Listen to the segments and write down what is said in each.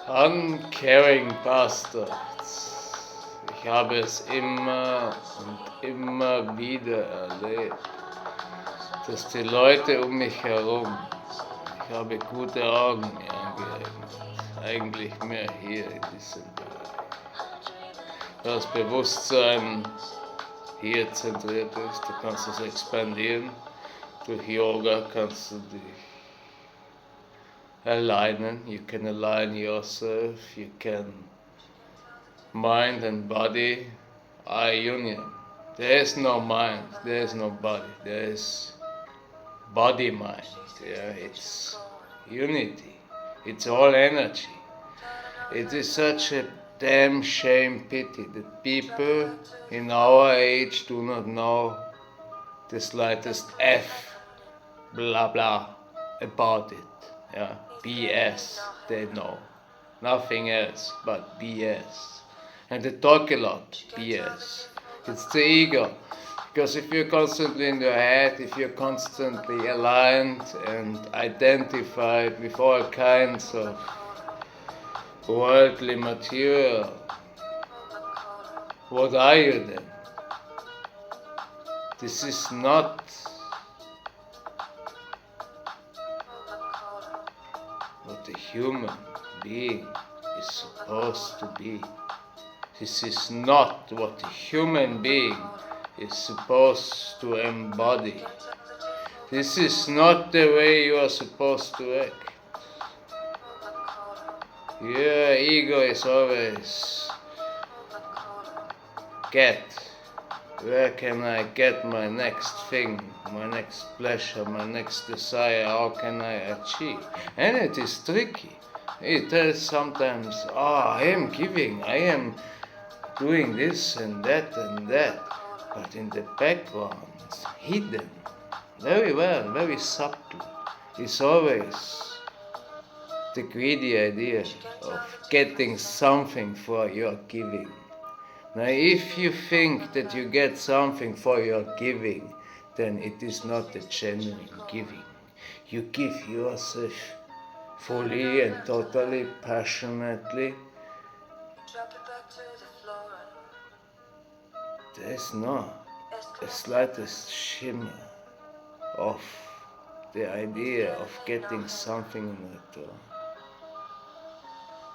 Uncaring Bastards. Ich habe es immer und immer wieder erlebt, dass die Leute um mich herum, ich habe gute Augen mir angeeignet, eigentlich mehr hier in diesem Bereich. Das Bewusstsein hier zentriert ist, du kannst es expandieren, durch Yoga kannst du dich alignen, you can align yourself, you can mind and body are union. There is no mind, there is no body, there is body-mind. Yeah, it's unity, it's all energy. It is such a damn shame pity that people in our age do not know the slightest F blah blah about it. Yeah, BS, they know. Nothing else but BS. And they talk a lot, BS. It's the ego. Because if you're constantly in your head, if you're constantly aligned and identified with all kinds of worldly material, what are you then? This is not what a human being is supposed to be. This is not what a human being is supposed to embody. This is not the way you are supposed to act. Your ego is always where can I get my next thing, my next pleasure, my next desire, how can I achieve? And it is tricky. It is sometimes, I am giving, I am doing this and that, but in the background, hidden, very well, very subtle, is always the greedy idea of getting something for your giving. Now, if you think that you get something for your giving, then it is not a genuine giving. You give yourself fully and totally, passionately. There is no the slightest shimmer of the idea of getting something in return.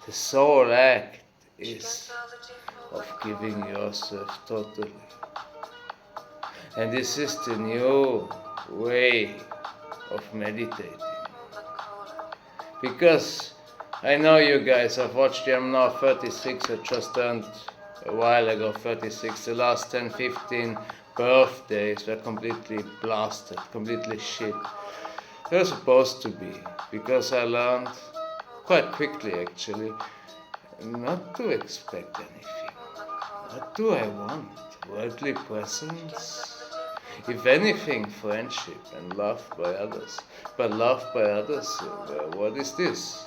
The sole act is of giving yourself totally. And this is the new way of meditating. Because I know you guys, I've watched you, I'm now 36, I just turned a while ago 36. The last 10, 15 birthdays were completely blasted, completely shit. They're supposed to be, because I learned quite quickly actually not to expect anything. What do I want? Worldly presence? If anything, friendship and love by others. But love by others, what is this?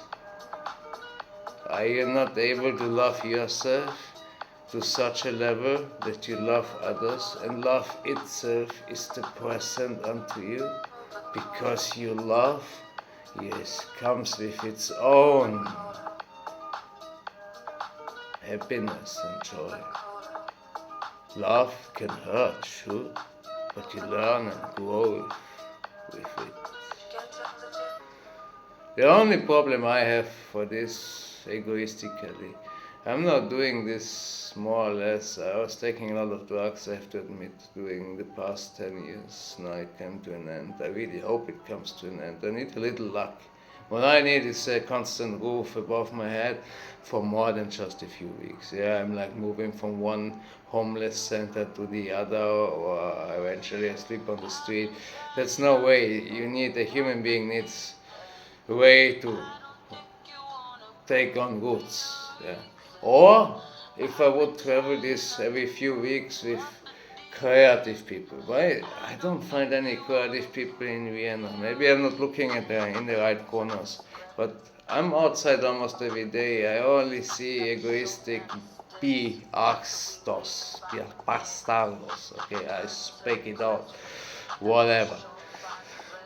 Are you not able to love yourself to such a level that you love others, and love itself is the present unto you? Because you love, yes, comes with its own happiness and joy. Love can hurt, sure, but you learn and grow with it. The only problem I have for this, egoistically, I'm not doing this more or less. I was taking a lot of drugs, I have to admit, during the past 10 years. Now it came to an end. I really hope it comes to an end. I need a little luck. What I need is a constant roof above my head for more than just a few weeks. Yeah, I'm like moving from one homeless center to the other, or eventually I sleep on the street. That's no way. You need, a human being needs a way to take on roots. Yeah. Or if I would travel this every few weeks with creative people. Why? I don't find any creative people in Vienna. Maybe I'm not looking at them in the right corners. But I'm outside almost every day. I only see egoistic bastardos. Okay, I speak it out. Whatever.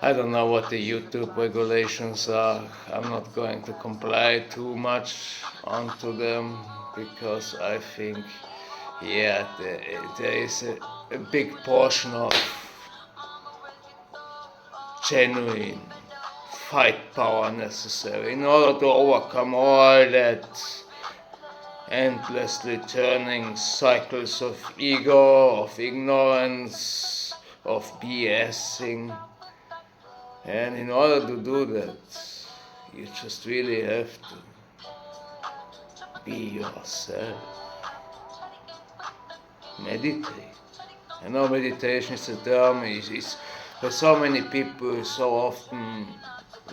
I don't know what the YouTube regulations are. I'm not going to comply too much onto them because I think, yeah, there is a big portion of genuine fight power necessary in order to overcome all that endlessly turning cycles of ego, of ignorance, of BSing. And in order to do that, you just really have to be yourself. Meditate. I know meditation is a term, for so many people so often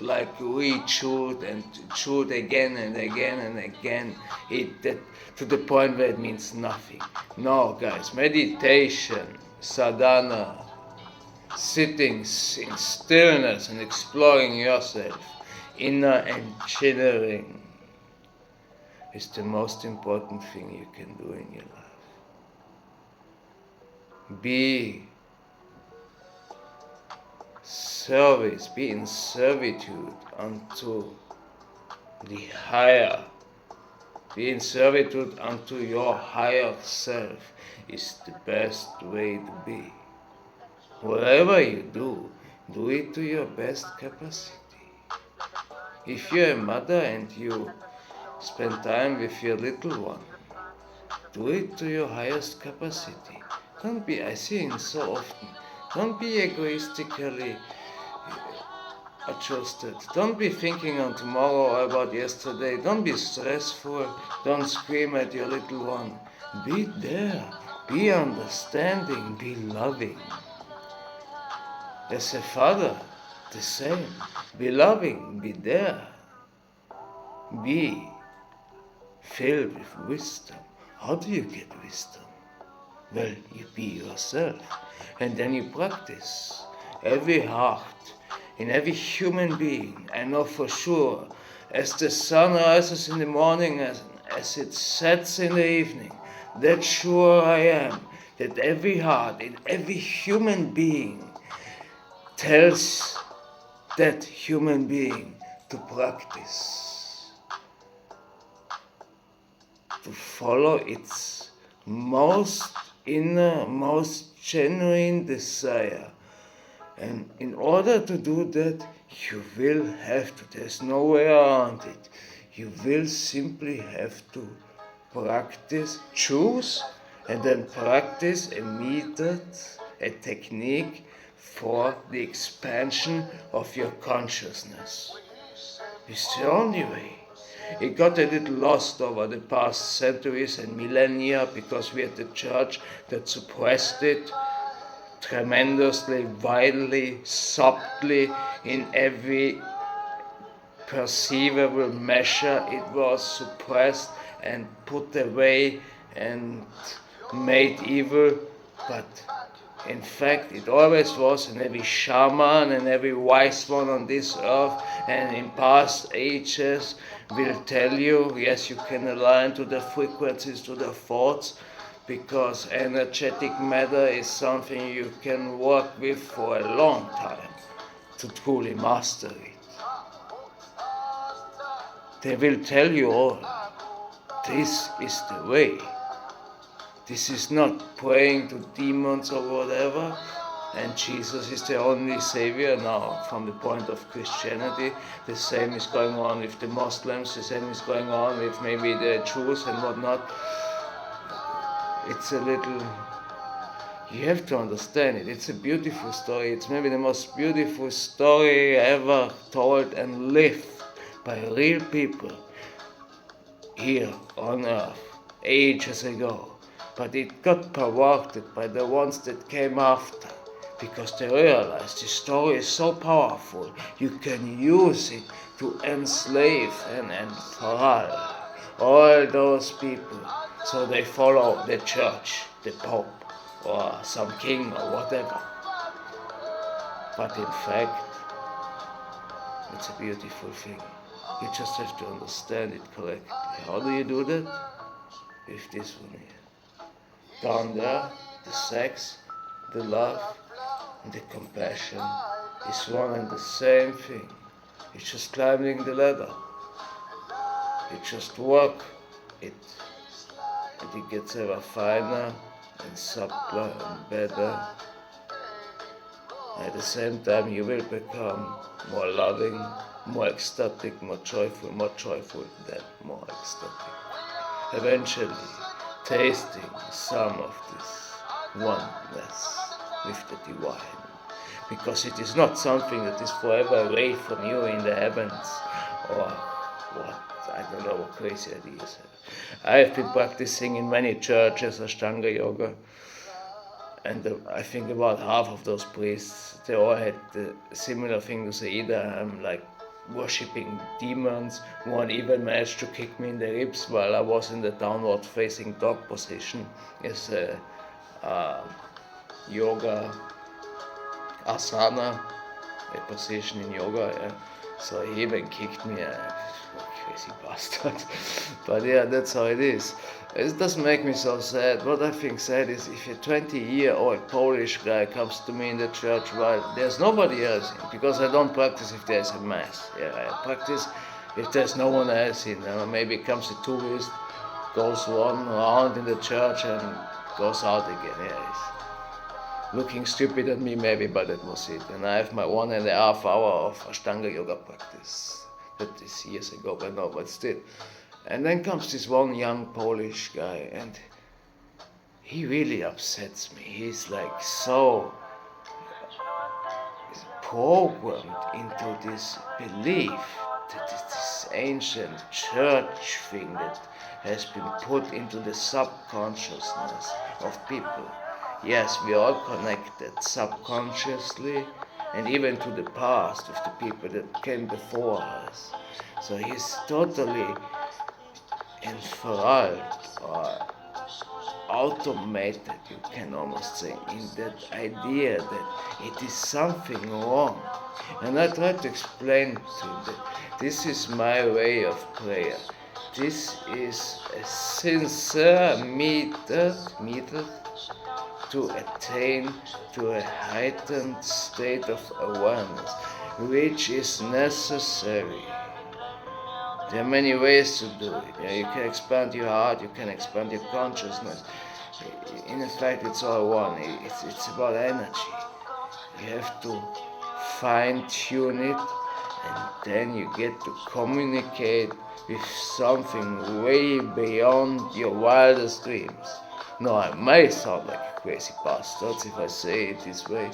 like re-chewed and chewed again and again and again, to the point where it means nothing. No, guys, meditation, sadhana, sitting in stillness and exploring yourself, inner engineering, is the most important thing you can do in your life. Be in servitude unto the higher. Be in servitude unto your higher self is the best way to be. Whatever you do it to your best capacity. If you're a mother and you spend time with your little one, do it to your highest capacity. I see it so often, don't be egoistically adjusted. Don't be thinking on tomorrow or about yesterday. Don't be stressful. Don't scream at your little one. Be there. Be understanding. Be loving. As a father, the same. Be loving. Be there. Be filled with wisdom. How do you get wisdom? Well, you be yourself. And then you practice. Every heart, in every human being, I know for sure, as the sun rises in the morning, as it sets in the evening, that sure I am, that every heart, in every human being, tells that human being to practice, to follow its most inner, most genuine desire. And in order to do that, you will have to, there's no way around it, you will simply have to practice, choose, and then practice a method, a technique for the expansion of your consciousness. It's the only way. It got a little lost over the past centuries and millennia because we had the church that suppressed it tremendously, widely, subtly, in every perceivable measure. It was suppressed and put away and made evil, but in fact it always was, and every shaman and every wise one on this earth and in past ages will tell you, yes, you can align to the frequencies, to the thoughts, because energetic matter is something you can work with for a long time to truly master it. They will tell you all, this is the way. This is not praying to demons or whatever, and Jesus is the only savior. Now, from the point of Christianity, the same is going on with the Muslims, the same is going on with maybe the Jews and whatnot. It's a little, you have to understand it. It's a beautiful story. It's maybe the most beautiful story ever told and lived by real people here on earth ages ago. But it got perverted by the ones that came after, because they realized the story is so powerful, you can use it to enslave and thrall all those people. So they follow the church, the Pope, or some king or whatever. But in fact, it's a beautiful thing. You just have to understand it correctly. How do you do that? With this one here. Down there, the sex, the love, and the compassion is one and the same thing. It's just climbing the ladder. You just work it, and it gets ever finer and subtler and better. At the same time, you will become more loving, more ecstatic, more joyful than more ecstatic. Eventually, tasting some of this oneness with the divine. Because it is not something that is forever away from you in the heavens, or what, I don't know what crazy ideas. I have been practicing in many churches Ashtanga yoga, and I think about half of those priests, they all had the similar thing to say. Either I'm like worshipping demons, one even managed to kick me in the ribs while I was in the downward facing dog position as a yoga asana, a position in yoga, yeah. So he even kicked me, crazy bastard. But yeah, that's how it is. It doesn't make me so sad. What I think sad is if a 20-year-old Polish guy comes to me in the church while there's nobody else in, because I don't practice if there's a mass. Yeah, I practice if there's no one else in. Maybe comes a tourist, goes one round in the church and goes out again. Yeah, he's looking stupid at me maybe, but that was it. And I have my 1.5 hour of Ashtanga yoga practice. That is years ago, but no, but still. And then comes this one young Polish guy, and he really upsets me. He's like so programmed into this belief that it's this ancient church thing that has been put into the subconsciousness of people. Yes, we are all connected subconsciously and even to the past with the people that came before us. So he's totally enthralled or automated, you can almost say, in that idea that it is something wrong. And I try to explain to him that this is my way of prayer. This is a sincere method to attain to a heightened state of awareness, which is necessary. There are many ways to do it. You can expand your heart, you can expand your consciousness. In fact, it's all one. It's about energy. You have to fine-tune it, and then you get to communicate with something way beyond your wildest dreams. No, I may sound like a crazy bastard if I say it this way,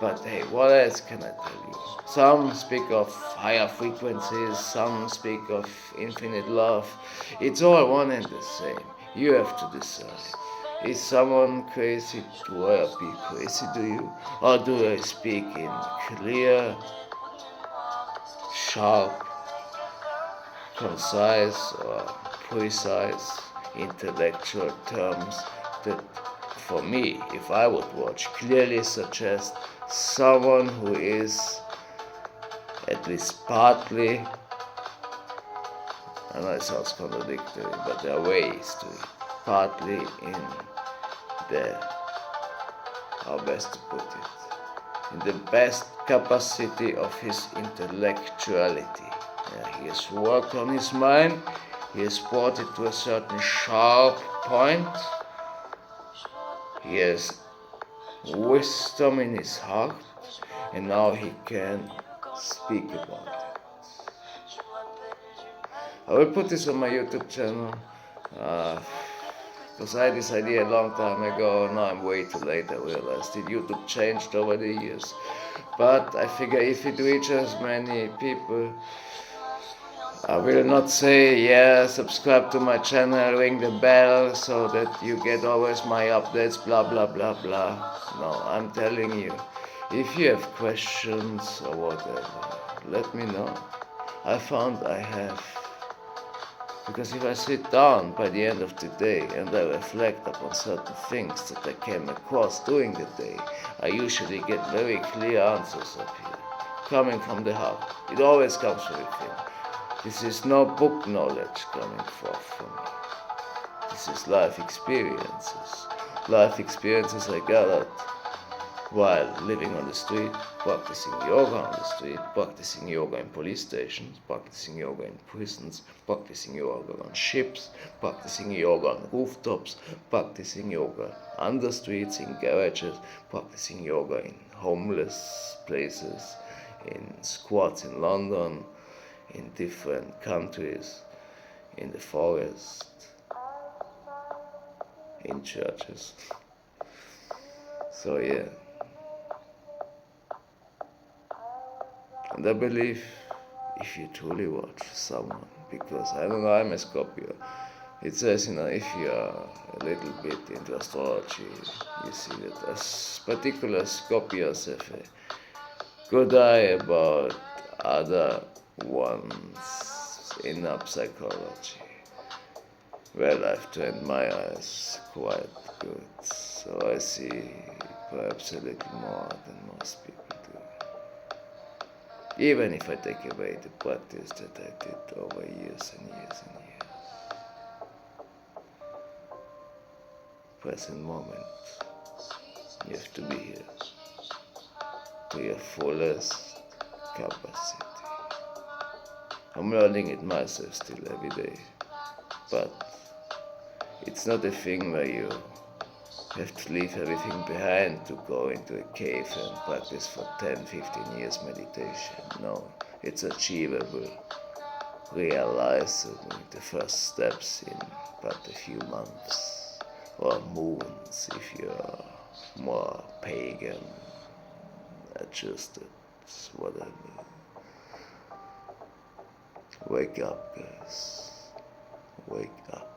but hey, what else can I tell you? Some speak of higher frequencies, some speak of infinite love. It's all one and the same. You have to decide. Is someone crazy? Do I appear crazy to you? Or do I speak in clear, sharp, concise, or precise intellectual terms that, for me, if I would watch, clearly suggest someone who is at least partly, I know it sounds contradictory, but there are ways to it, partly in the, how best to put it, in the best capacity of his intellectuality. Yeah, he has worked on his mind, he has brought it to a certain sharp point, he has wisdom in his heart, and now he can speak about it. I will put this on my YouTube channel, because I had this idea a long time ago. Now I'm way too late, I realized it. YouTube changed over the years. But I figure if it reaches many people, I will not say, yeah, subscribe to my channel, ring the bell so that you get always my updates, blah, blah, blah, blah. No, I'm telling you, if you have questions or whatever, let me know. I found I have. Because if I sit down by the end of the day and I reflect upon certain things that I came across during the day, I usually get very clear answers up here, coming from the heart. It always comes from within. This is no book knowledge coming forth from me. This is life experiences. Life experiences I gathered while living on the street, practicing yoga on the street, practicing yoga in police stations, practicing yoga in prisons, practicing yoga on ships, practicing yoga on rooftops, practicing yoga on the streets, in garages, practicing yoga in homeless places, in squats in London, in different countries, in the forest, in churches. So yeah. And I believe if you truly watch someone, because I don't know, I'm a Scorpio, it says, if you are a little bit into astrology, you see that as particular Scorpios have a good eye about other ones in psychology. Well, I've trained my eyes quite good, so I see perhaps a little more than most people do. Even if I take away the practice that I did over years and years and years. Present moment, you have to be here to your fullest capacity. I'm learning it myself still every day, but it's not a thing where you have to leave everything behind to go into a cave and practice for 10, 15 years meditation. No, it's achievable. Realize the first steps in but a few months or moons if you're more pagan, adjusted, whatever. Wake up, guys. Wake up.